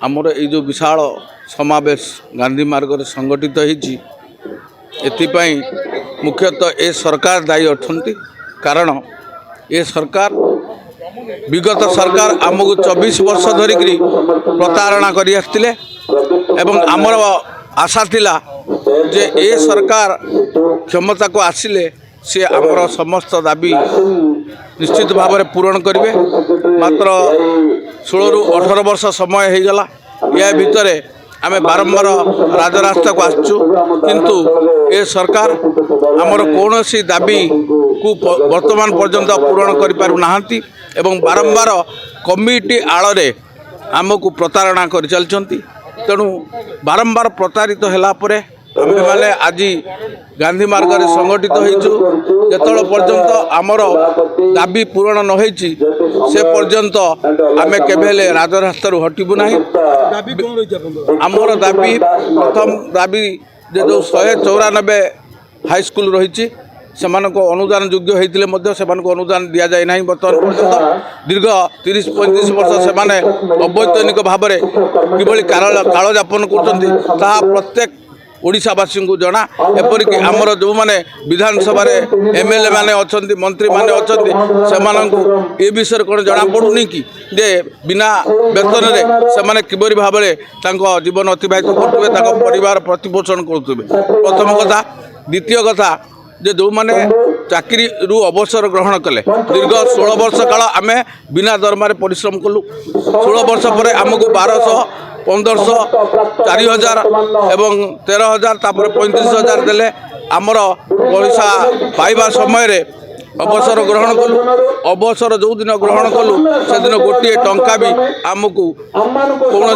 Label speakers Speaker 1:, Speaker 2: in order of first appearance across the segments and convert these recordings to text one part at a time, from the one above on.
Speaker 1: आमर ये जो विशाल समावेश गांधी मार्ग संगठित होती मुख्यतः ए सरकार दायी अच्छा कारण ये सरकार विगत सरकार आमको 24 वर्ष धरिक प्रतारणा कर आमर आशा थिला जे ए सरकार क्षमता को आसिले सी आमर समस्त दाबी निश्चित भाव में पूरण करेंगे। मात्र 16 ରୁ 18 वर्ष समय हो गला या भितर आमे बारंबार राजरास्ता को आसचु किंतु ए सरकार आमर कौन सी दाबी को वर्तमान पर्यंत पूरण कर पारु नाहंती एवं बारंबार कमिटी आड़े आमको प्रतारणा कर चलचंती। तेणु बारंबार प्रतारित होला परे आमे माने आज गांधी मार्ग रे संगठित होइछु जेतळ पर्यंत आमर दाबी पूरण न होइछि से पर्यंत आमे केबेले राजरास्ता हटिबु नाही। आमर दाबी प्रथम दाबी जो 194 हाई स्कूल रही सेमानको अनुदान योग्य होइतिले मध्य सेमानको अनुदान दिया जाय नाही। वर्तमान पर्यंत दीर्घ 30-35 वर्ष सेमाने अवैतनिक भाव में किभली कालयापन करछन्ती ताहा प्रत्येक ओडिशावासी को जना। एपरिक आमर जो मैंने विधानसभा एमएलए माने अच्छी मंत्री माने अच्छी ये विषय कौन जना पड़ूनी कि जे बिना वेतन से किबरी भाव में जीवन अतिबाहित करुवे परिवार प्रतिपोषण करुवे प्रथम कथा। द्वितीय कथा जे जो मैंने चाकरी रु अवसर ग्रहण कले दीर्घ 16 वर्ष काल आमे बिना दरमार परिश्रम कलु। 16 वर्ष पर आमको 1200 1500 4000 एवं 13000 तापर 35,000 देले आमर पैसा पाइबा समय रे अवसर ग्रहण कलु। अवसर जो दिन ग्रहण कलु से दिन गोटे टंका भी आमको कौन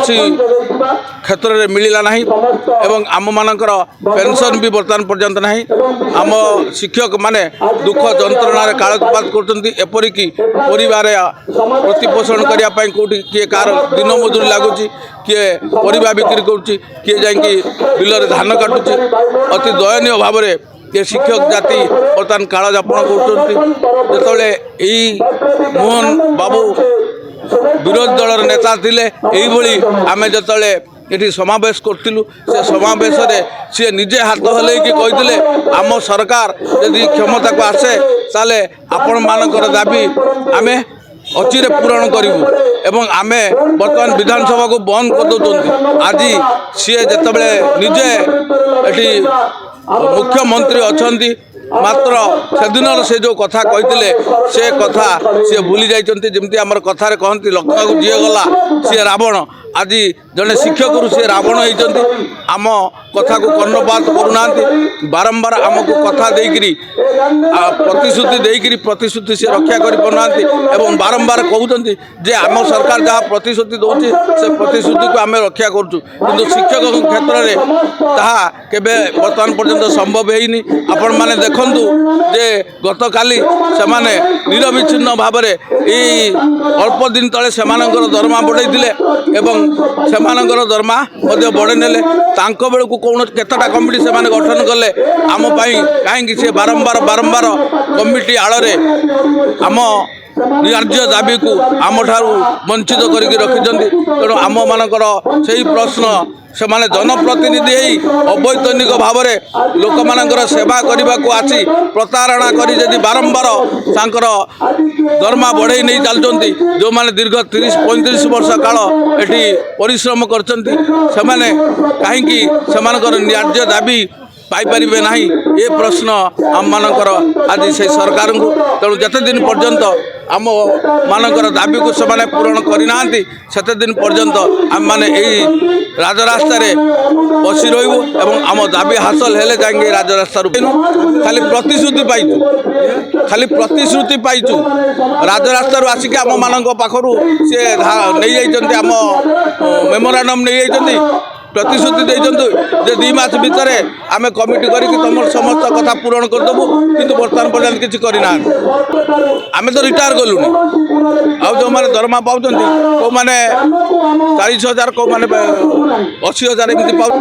Speaker 1: क्षेत्र में मिलला नहीं एवं आम मानकर पेंशन भी वर्तमान पर्यंत नहीं। आम शिक्षक माने दुख जंत्रणा कालपात करपरिक परिवार प्रतिपोषण करने कौटी किए कार दिन मजूरी लगुच किए परिवा बिक्री करुच्ची किए जाकि बिलर धान काटुची अति दयनीय भाव में ये शिक्षक जाति बर्तमान कालयापन करते मोहन बाबू विरोधी दलर नेता थिले एइभली आमे जतले ये समावेश करूँ से समावेश सी निजे हाथ हल्कि कही आम सरकार यदि क्षमता को आसे ताले आपण मानकर दाबी आमे अचिरे पूरण करूँ एवं आमे वर्तमान विधानसभा को बंद कर दौरान आज सी जिते निजे ये मुख्यमंत्री अच्छा मात्र से दिन से जो कथा कही से कथा सी भूली जाइए। जमी आम कथार कहती लक्ष्मण को जी गला सी रावण आज जड़े शिक्षक सी रावण होती आम कथा को कर्णपात करूना बारंबार आमको कथा देकरी प्रतिश्रुति से रक्षा कर पाना एवं बारंबार कहते जे आम सरकार जहाँ प्रतिश्रुति दौर से प्रतिश्रुति को आम रक्षा करूँ कि शिक्षक क्षेत्र में ताहा केबे वर्तमान पर्यंत संभव है। आपण मैंने देखु जे गत काली से निरविच्छिन्न भाव में अल्प दिन तले से दरमा बढ़ाई एवं से दरमा बढ़े नेले बेलू कौन केतटा कमिटी से गठन कले आम कहीं से बारंबार कमिटी आड़े आम राज्य दाबी को आम ठारू वंचित करके रखिंट। तेणु आम मानकर से प्रश्न से माने जनप्रतिनिधि अवैतनिक भाव में लोक मानकर सेवा करने को आसी प्रतारणा करी बारंबार तांकर दरमा बढ़े नहीं चलती जो माने दीर्घ 30-35 वर्ष काल एटी परिश्रम करछंती सेमाने काहेकि सेमानकर न्याय्य दाबी पाइपारे ना ये प्रश्न आम मानकर आज से सरकार को। तेणु जिते दिन पर्यंत आम मानकर दाबी को सेमाने पूरण करना सेते दिन पर्यंत आम माने राजरास्ता बसी रही एवं आम दाबी हासिल हेले जाएंगे राजरास्ता खाली प्रतिश्रुति पाइचु राजरास्ता आसिक आम मान पाखु सी नहीं जाइए आम मेमोरांडम नहीं जाइए प्रतिश्रुति देते 2 मास भितर आम कमिटी करके तुम समस्त कथा पूरण करदेबू किंतु वर्तमान पर्यंत किसी करना आम तो रिटायर गलुनी आ जो मैंने दरमा पाँच कौ मैंने 40,000 कौ मैंने 80,000 एमती पाँच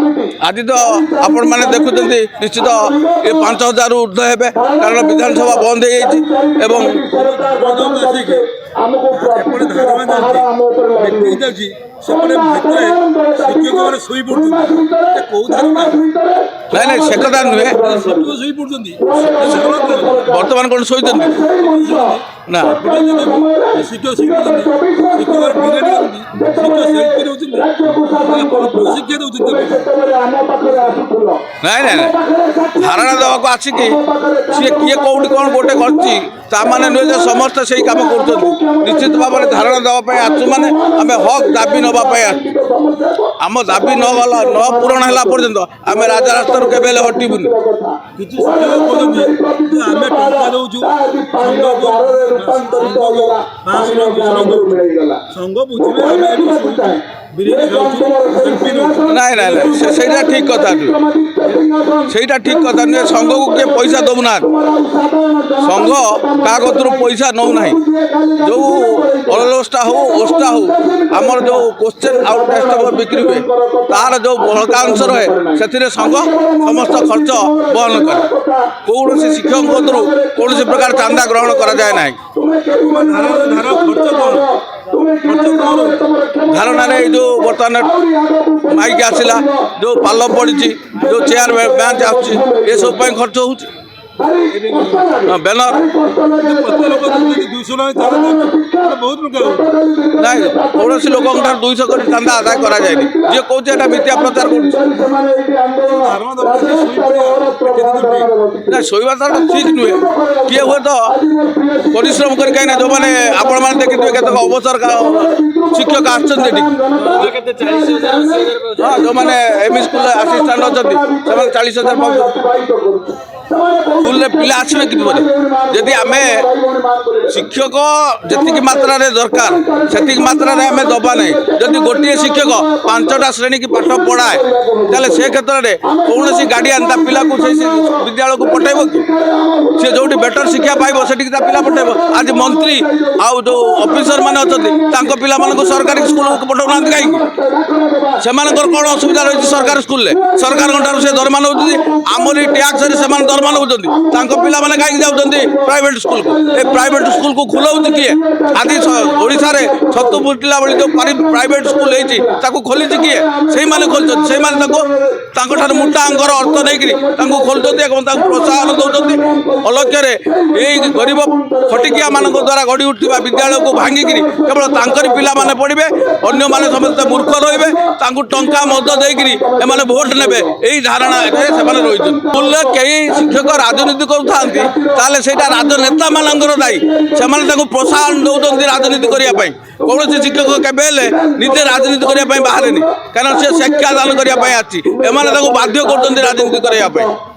Speaker 1: आज तो आपण मैंने देखुं निश्चित ये 5,000 ऊर्ध्व हे कारण विधानसभा बंद हो
Speaker 2: ଏପଟେ ଧାରଣା ଯାଉଛି ମେଟ୍ରିକ ଯାଉଛି ସେପଟେ ଭିତରେ ଶିକ୍ଷକମାନେ ଶୋଇ ପଡୁଛନ୍ତି କୋଉ ଧାରଣା
Speaker 1: ନାଇଁ ନାଇଁ ସେ କଥା ନୁହେଁ।
Speaker 2: ଶିକ୍ଷକ ଶୋଇ ପଡୁଛନ୍ତି
Speaker 1: ବର୍ତ୍ତମାନ କ'ଣ ଶୋଇଛନ୍ତି ନା?
Speaker 2: ଶିକ୍ଷକ ଶୋଇ ପଡୁଛନ୍ତି ଶିକ୍ଷକ ବିରିୟାନୀ କରୁଛନ୍ତି ଶିକ୍ଷକ ସେଲ୍ଫି ଦଉଛନ୍ତି ଶିକ୍ଷା ଦଉଛନ୍ତି
Speaker 1: ନାଇଁ ନାଇଁ ନାଇଁ ଧାରଣା ଦେବାକୁ ଆସିକି ସିଏ କିଏ କେଉଁଠି କ'ଣ ଗୋଟେ କରିଛି ତା ମାନେ ନୁହେଁ ଯେ ସମସ୍ତେ ସେଇ କାମ କରୁଛନ୍ତି। ନିଶ୍ଚିତ ଭାବରେ ଧାରଣା ଦେବା ପାଇଁ ଆସୁ ମାନେ ଆମେ ହକ୍ ଦାବି ନେବା ପାଇଁ ଆସୁଛୁ। ଆମ ଦାବି ନ ପୂରଣ ହେଲା ପର୍ଯ୍ୟନ୍ତ ଆମେ ରାଜରାସ୍ତାରୁ କେବେ ହେଲେ ହଟିବୁନି।
Speaker 2: କିଛି ଶିକ୍ଷକ କହୁଛନ୍ତି ଯେ ଆମେ ଟଙ୍କା ଦଉଛୁ ସଂଘ ବୁଝିବେ ଆମେ ଏଠି ଶୋଇଛୁ ବିରିୟାନୀ ଖାଉଛୁ ସେଲ୍ଫି ଦଉଛୁ।
Speaker 1: ନାଇଁ ନାଇଁ ନାଇଁ ସେଇଟା ଠିକ୍ କଥା ନୁହେଁ। ସେଇଟା ଠିକ୍ କଥା ନୁହେଁ। ସଂଘକୁ କିଏ ପଇସା ଦେଉନାହାନ୍ତି। ସଂଘ କାହା କତରୁ ପଇସା ନେଉନାହିଁ। ଯେଉଁ ଅଲଲୋଷ୍ଟା ହଉ ଓଷ୍ଟା ହଉ ଆମର ଯେଉଁ କୋଶ୍ଚେନ୍ ଆଉ ଟେଷ୍ଟ ପେପର ବିକ୍ରି ହୁଏ ତାର ଯେଉଁ ବଳକା ଅଂଶ ରହେ ସେଥିରେ ସଂଘ ସମସ୍ତ ଖର୍ଚ୍ଚ ବହନ କରେ। କୌଣସି ଶିକ୍ଷକଙ୍କ କତରୁ କୌଣସି ପ୍ରକାର ଚାନ୍ଦା ଗ୍ରହଣ କରାଯାଏ ନାହିଁ। ଧାରଣାରେ ଏଇ ଯେଉଁ ବର୍ତ୍ତମାନ ମାଇକ୍ ଆସିଲା ଯେଉଁ ପାଲ ପଡ଼ିଛି ଯେଉଁ ଚେୟାର ବେଞ୍ଚ ଆସୁଛି ଏସବୁ ପାଇଁ ଖର୍ଚ୍ଚ ହେଉଛି। ବ୍ୟାନର ନାଇଁ କୌଣସି ଲୋକଙ୍କ ଠାରୁ 200 କୋଟି ଚାନ୍ଦା ଆଦାୟ କରାଯାଏନି। ଯିଏ କହୁଛି ଏଟା ମିଥ୍ୟା ପ୍ରଚାର କରୁଛି। ନା ଶୋଇବାଟା ଠିକ୍ ନୁହେଁ। କିଏ ହୁଏତ ପରିଶ୍ରମ କରି କାହିଁକିନା ଯେଉଁମାନେ ଆପଣମାନେ ଦେଖିଥିବେ କେତେକ ଅବସର ଶିକ୍ଷକ ଆସୁଛନ୍ତି ଏଠି ହଁ ଯେଉଁମାନେ ଏମଇ ସ୍କୁଲରେ ଆସିଷ୍ଟାଣ୍ଟ ଅଛନ୍ତି ସେମାନେ 40,000 ପାଉଛନ୍ତି। ସ୍କୁଲରେ ପିଲା ଆସିବେ କିପରି? ଯଦି ଆମେ ଶିକ୍ଷକ ଯେତିକି ମାତ୍ରାରେ ଦରକାର ସେତିକି ମାତ୍ରାରେ ଆମେ ଦେବା ନାହିଁ। ଯଦି ଗୋଟିଏ ଶିକ୍ଷକ 5ଟା ଶ୍ରେଣୀକି ପାଠ ପଢ଼ାଏ ତାହେଲେ ସେ କ୍ଷେତ୍ରରେ କୌଣସି ଗାର୍ଡ଼ିଆନ୍ ତା ପିଲାକୁ ସେଇ ବିଦ୍ୟାଳୟକୁ ପଠାଇବ କି? ସେ ଯେଉଁଠି ବେଟର ଶିକ୍ଷା ପାଇବ ସେଠିକି ତା ପିଲା ପଠାଇବ। ଆଜି ମନ୍ତ୍ରୀ ଆଉ ଯେଉଁ ଅଫିସର ମାନେ ଅଛନ୍ତି ତାଙ୍କ ପିଲାମାନଙ୍କୁ ସରକାରୀ ସ୍କୁଲକୁ ପଠାଉନାହାନ୍ତି କାହିଁକି? ସେମାନଙ୍କର କ'ଣ ଅସୁବିଧା ରହିଛି ସରକାରୀ ସ୍କୁଲରେ? ସରକାରଙ୍କ ଠାରୁ ସେ ଦରମା ନେଉଛନ୍ତି। ଆମରି ଟ୍ୟାକ୍ସରେ ସେମାନେ ଦରମା ନେଉଛନ୍ତି। ତାଙ୍କ ପିଲାମାନେ କାହିଁକି ଯାଉଛନ୍ତି ପ୍ରାଇଭେଟ୍ ସ୍କୁଲକୁ? ଏ ପ୍ରାଇଭେଟ୍ ସ୍କୁଲକୁ ଖୋଲାଉଛି କିଏ? ଆଜି ଓଡ଼ିଶାରେ ଛତୁ ଫୁଟିଲା ଭଳି ଯେଉଁ ପ୍ରାଇଭେଟ୍ ସ୍କୁଲ ହେଇଛି ତାକୁ ଖୋଲିଛି କିଏ? ସେଇମାନେ ଖୋଲିଛନ୍ତି। ସେଇମାନେ ତାଙ୍କଠାରୁ ମୋଟା ଅଙ୍କର ଅର୍ଥ ନେଇକରି ତାଙ୍କୁ ଖୋଲୁଛନ୍ତି ଏବଂ ତାଙ୍କୁ ପ୍ରୋତ୍ସାହନ ଦେଉଛନ୍ତି। ଅଲକ୍ଷ୍ୟରେ ଏଇ ଗରିବ ଖଟିକିଆମାନଙ୍କ ଦ୍ୱାରା ଗଢ଼ି ଉଠୁଥିବା ବିଦ୍ୟାଳୟକୁ ଭାଙ୍ଗିକିରି କେବଳ ତାଙ୍କରି ପିଲାମାନେ ପଢ଼ିବେ, ଅନ୍ୟମାନେ ସମସ୍ତେ ମୂର୍ଖ ରହିବେ। ତାଙ୍କୁ ଟଙ୍କା ମଦ ଦେଇକରି ଏମାନେ ଭୋଟ ନେବେ ଏଇ ଧାରଣାରେ ସେମାନେ ରହିଛନ୍ତି। ସ୍କୁଲରେ କେହି ଶିକ୍ଷକ ରାଜନୀତି କରୁଥାନ୍ତି ତାହେଲେ ସେଇଟା ରାଜନେତାମାନଙ୍କର ଦାୟୀ। ସେମାନେ ତାଙ୍କୁ ପ୍ରୋତ୍ସାହନ ଦେଉଛନ୍ତି ରାଜନୀତି କରିବା ପାଇଁ। କୌଣସି ଶିକ୍ଷକ କେବେ ହେଲେ ନିଜେ ରାଜନୀତି କରିବା ପାଇଁ ବାହାରେନି, କାରଣ ସେ ଶିକ୍ଷା ଦାନ କରିବା ପାଇଁ ଆସିଛି। ଏମାନେ ତାଙ୍କୁ ବାଧ୍ୟ କରୁଛନ୍ତି ରାଜନୀତି କରିବା ପାଇଁ।